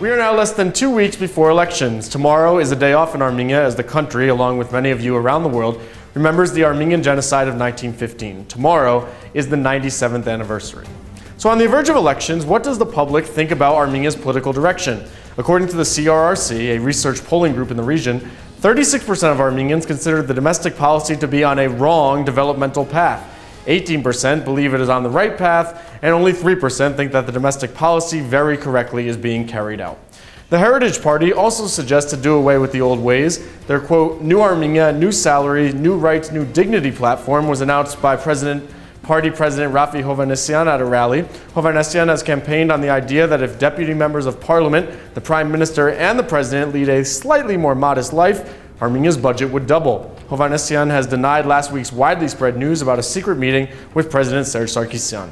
We are now less than 2 weeks before elections. Tomorrow is a day off in Armenia as the country, along with many of you around the world, remembers the Armenian genocide of 1915. Tomorrow is the 97th anniversary. So on the verge of elections, what does the public think about Armenia's political direction? According to the CRRC, a research polling group in the region, 36% of Armenians consider the domestic policy to be on a wrong developmental path. 18% believe it is on the right path, and only 3% think that the domestic policy very correctly is being carried out. The Heritage Party also suggests to do away with the old ways. Their, quote, New Armenia, New Salary, New Rights, New Dignity platform was announced by Party President Rafi Hovhannisyan at a rally. Hovhannisyan has campaigned on the idea that if deputy members of parliament, the prime minister, and the president lead a slightly more modest life, Armenia's budget would double. Hovhannisyan has denied last week's widely spread news about a secret meeting with President Serge Sarkisyan.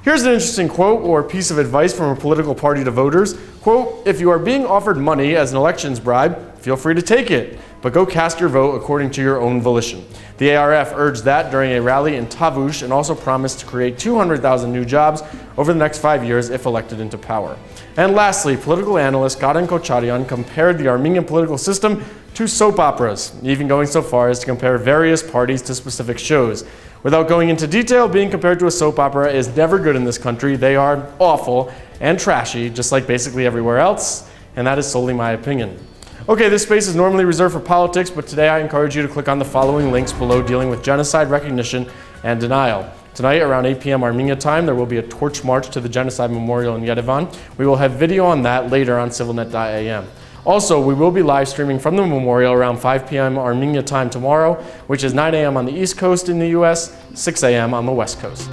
Here's an interesting quote or piece of advice from a political party to voters. Quote, if you are being offered money as an elections bribe, feel free to take it, but go cast your vote according to your own volition. The ARF urged that during a rally in Tavush and also promised to create 200,000 new jobs over the next 5 years if elected into power. And lastly, political analyst Karen Kocharyan compared the Armenian political system to soap operas, even going so far as to compare various parties to specific shows. Without going into detail, being compared to a soap opera is never good in this country. They are awful and trashy, just like basically everywhere else, and that is solely my opinion. Okay, this space is normally reserved for politics, but today I encourage you to click on the following links below dealing with genocide recognition and denial. Tonight, around 8 p.m. Armenia time, there will be a torch march to the Genocide Memorial in Yerevan. We will have video on that later on CivilNet.am. Also, we will be live streaming from the memorial around 5 p.m. Armenia time tomorrow, which is 9 a.m. on the East Coast in the US, 6 a.m. on the West Coast.